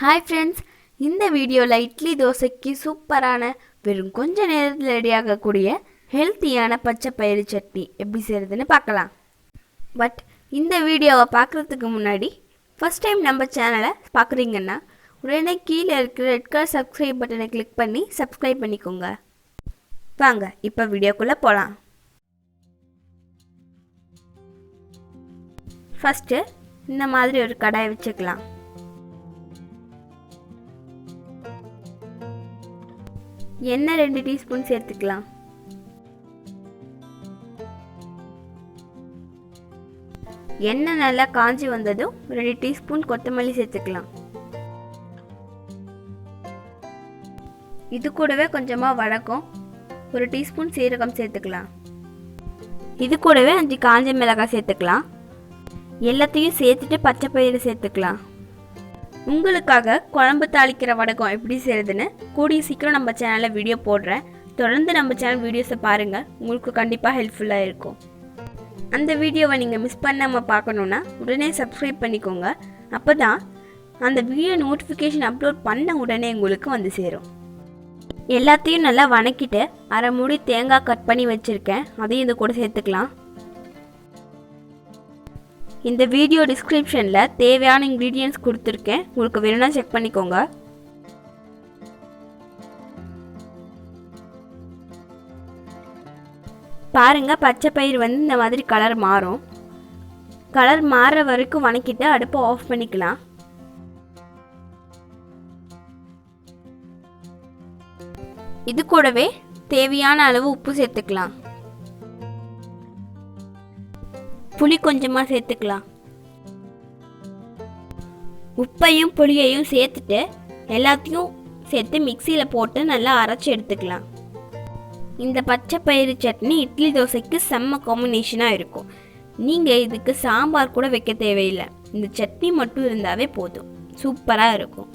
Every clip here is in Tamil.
ஹாய் ஃப்ரெண்ட்ஸ், இந்த வீடியோவில் இட்லி தோசைக்கு சூப்பரான வெறும் கொஞ்ச நேரத்தில் ரெடியாகக்கூடிய ஹெல்த்தியான பச்சை பயிறு சட்னி எப்படி செய்கிறதுன்னு பார்க்கலாம். பட் இந்த வீடியோவை பார்க்குறதுக்கு முன்னாடி ஃபஸ்ட் டைம் நம்ம சேனலை பார்க்குறீங்கன்னா உடனே கீழே இருக்கிற ரெட் கலர் சப்ஸ்கிரைப் பட்டனை கிளிக் பண்ணி சப்ஸ்கிரைப் பண்ணிக்கோங்க. வாங்க இப்போ வீடியோக்குள்ளே போகலாம். ஃபஸ்ட்டு இந்த மாதிரி ஒரு கடாயை வச்சுக்கலாம். எண்ணெய் 2 டீஸ்பூன் சேர்த்துக்கலாம். எண்ணெய் நல்லா காஞ்சி வந்ததும் 2 டீஸ்பூன் கொத்தமல்லி சேர்த்துக்கலாம். இது கூடவே கொஞ்சமாக வடகம், 1 டீஸ்பூன் சீரகம் சேர்த்துக்கலாம். இது கூடவே 5 காஞ்ச மிளகாய் சேர்த்துக்கலாம். எல்லாத்தையும் சேர்த்துட்டு பச்சை பயிறு சேர்த்துக்கலாம். உங்களுக்காக குழம்பு தாளிக்கிற வடகம் எப்படி செய்கிறதுன்னு கூடிய சீக்கிரம் நம்ம சேனலில் வீடியோ போடுறேன். தொடர்ந்து நம்ம சேனல் வீடியோஸை பாருங்கள், உங்களுக்கு கண்டிப்பாக ஹெல்ப்ஃபுல்லாக இருக்கும். அந்த வீடியோவை நீங்கள் மிஸ் பண்ணாமல் பார்க்கணுன்னா உடனே சப்ஸ்கிரைப் பண்ணிக்கோங்க. அப்போ தான் அந்த வீடியோ நோட்டிஃபிகேஷன் அப்லோட் பண்ண உடனே உங்களுக்கு வந்து சேரும். எல்லாத்தையும் நல்லா வணக்கிட்டு அரை மூடி தேங்காய் கட் பண்ணி வச்சுருக்கேன், அதையும் இது கூட சேர்த்துக்கலாம். இந்த வீடியோ டிஸ்கிரிப்ஷனில் தேவையான இன்க்ரீடியன்ட்ஸ் கொடுத்துருக்கேன், உங்களுக்கு வேணும்னா செக் பண்ணிக்கோங்க. பாருங்கள், பச்சை பயிர் இந்த மாதிரி கலர் மாறும். கலர் மாறுற வரைக்கும் வணக்கிட்டு அடுப்பை ஆஃப் பண்ணிக்கலாம். இது கூடவே தேவையான அளவு உப்பு சேர்த்துக்கலாம். புளி கொஞ்சமாக சேர்த்துக்கலாம். உப்பையும் புளியையும் சேர்த்துட்டு எல்லாத்தையும் சேர்த்து மிக்சியில் போட்டு நல்லா அரைச்சி எடுத்துக்கலாம். இந்த பச்சை பயிறு சட்னி இட்லி தோசைக்கு செம்ம காம்பினேஷனாக இருக்கும். நீங்கள் இதுக்கு சாம்பார் கூட வைக்க தேவையில்லை, இந்த சட்னி மட்டும் இருந்தாவே போதும், சூப்பராக இருக்கும்.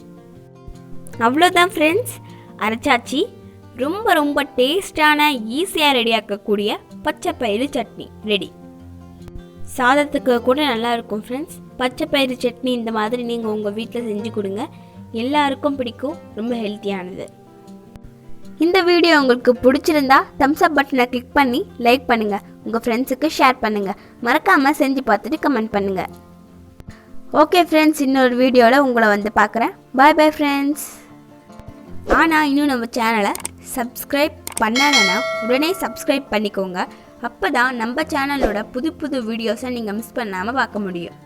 அவ்வளோதான் ஃப்ரெண்ட்ஸ், அரைச்சாச்சி. ரொம்ப ரொம்ப டேஸ்டான ஈஸியாக ரெடியாக்கக்கூடிய பச்சை பயிறு சட்னி ரெடி. சாதத்துக்கு கூட நல்லா இருக்கும் ஃப்ரெண்ட்ஸ். பச்சை பயிறு சட்னி இந்த மாதிரி நீங்கள் உங்கள் வீட்டில் செஞ்சு கொடுங்க, எல்லாருக்கும் பிடிக்கும், ரொம்ப ஹெல்த்தியானது. இந்த வீடியோ உங்களுக்கு பிடிச்சிருந்தா தம்ஸ் அப் பட்டனை கிளிக் பண்ணி லைக் பண்ணுங்கள், உங்கள் ஃப்ரெண்ட்ஸுக்கு ஷேர் பண்ணுங்கள், மறக்காமல் செஞ்சு பார்த்துட்டு கமெண்ட் பண்ணுங்கள். ஓகே ஃப்ரெண்ட்ஸ், இன்னொரு வீடியோவில் உங்களை பார்க்குறேன். பாய் பாய் ஃப்ரெண்ட்ஸ். ஆனால் இன்னும் நம்ம சேனலை சப்ஸ்கிரைப் பண்ணலைன்னா உடனே சப்ஸ்கிரைப் பண்ணிக்கோங்க. அப்போ தான் நம்ம சேனலோட புது புது வீடியோஸை நீங்கள் மிஸ் பண்ணாமல் பார்க்க முடியும்.